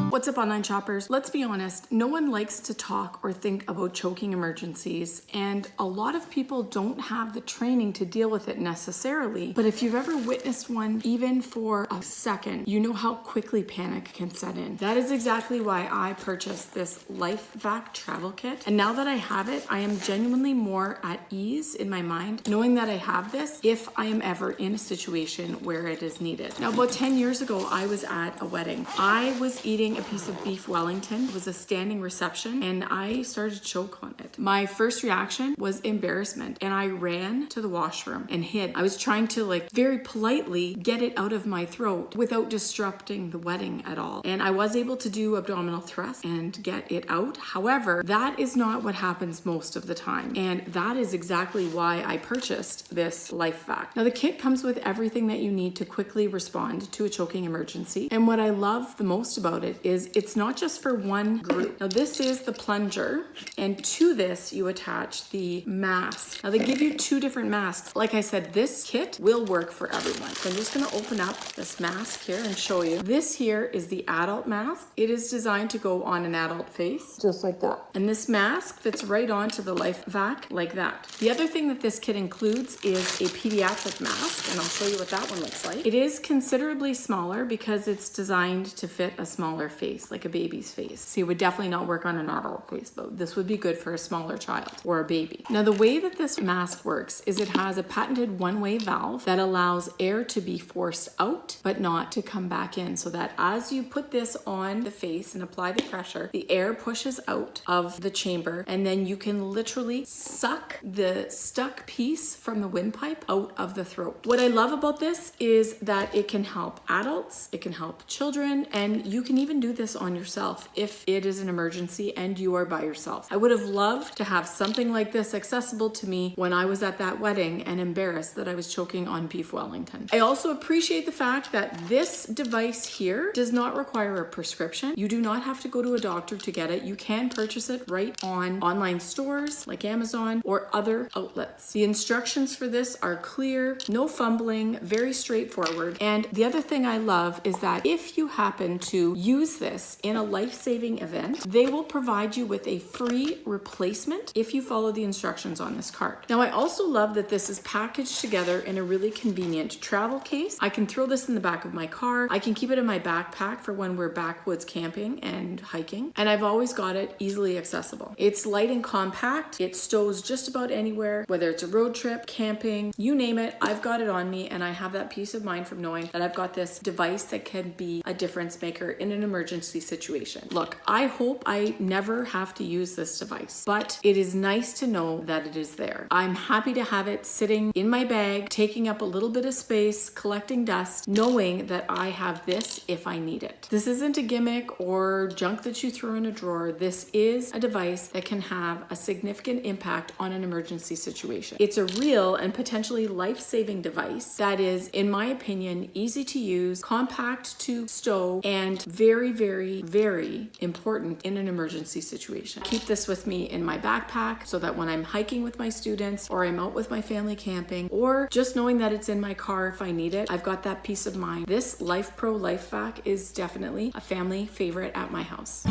What's up, online shoppers? Let's be honest, no one likes to talk or think about choking emergencies, and a lot of people don't have the training to deal with it necessarily. But if you've ever witnessed one, even for a second, you know how quickly panic can set in. That is exactly why I purchased this LifeVac travel kit. And now that I have it, I am genuinely more at ease in my mind, knowing that I have this if I am ever in a situation where it is needed. Now, about 10 years ago, I was at a wedding. I was eating a piece of beef Wellington. It was a standing reception, and I started to choke on it. My first reaction was embarrassment, and I ran to the washroom and hid. I was trying to very politely get it out of my throat without disrupting the wedding at all. And I was able to do abdominal thrusts and get it out. However, that is not what happens most of the time. And that is exactly why I purchased this LifeVac. Now, the kit comes with everything that you need to quickly respond to a choking emergency. And what I love the most about it is it's not just for one group. Now, this is the plunger, and to this you attach the mask. Now, they give you two different masks. Like I said, this kit will work for everyone. So I'm just gonna open up this mask here and show you. This here is the adult mask. It is designed to go on an adult face, just like that. And this mask fits right onto the LifeVac like that. The other thing that this kit includes is a pediatric mask, and I'll show you what that one looks like. It is considerably smaller because it's designed to fit a smaller face, like a baby's face. See, it would definitely not work on an adult face, but this would be good for a smaller child or a baby. Now, the way that this mask works is it has a patented one-way valve that allows air to be forced out, but not to come back in, so that as you put this on the face and apply the pressure, the air pushes out of the chamber, and then you can literally suck the stuck piece from the windpipe out of the throat. What I love about this is that it can help adults, it can help children, and you can even do this on yourself if it is an emergency and you are by yourself. I would have loved to have something like this accessible to me when I was at that wedding and embarrassed that I was choking on beef Wellington. I also appreciate the fact that this device here does not require a prescription. You do not have to go to a doctor to get it. You can purchase it right on online stores like Amazon or other outlets. The instructions for this are clear, no fumbling, very straightforward. And the other thing I love is that if you happen to use this in a life-saving event, they will provide you with a free replacement if you follow the instructions on this card. Now, I also love that this is packaged together in a really convenient travel case. I can throw this in the back of my car. I can keep it in my backpack for when we're backwoods camping and hiking. And I've always got it easily accessible. It's light and compact. It stows just about anywhere, whether it's a road trip, camping, you name it, I've got it on me, and I have that peace of mind from knowing that I've got this device that can be a difference maker in an emergency situation. Look, I hope I never have to use this device, but it is nice to know that it is there. I'm happy to have it sitting in my bag, taking up a little bit of space, collecting dust, knowing that I have this if I need it. This isn't a gimmick or junk that you throw in a drawer. This is a device that can have a significant impact on an emergency situation. It's a real and potentially life-saving device that is, in my opinion, easy to use, compact to stow, and very, very, very important in an emergency situation. Keep this with me in my backpack so that when I'm hiking with my students or I'm out with my family camping, or just knowing that it's in my car if I need it, I've got that peace of mind. This LifePro LifeVac is definitely a family favorite at my house.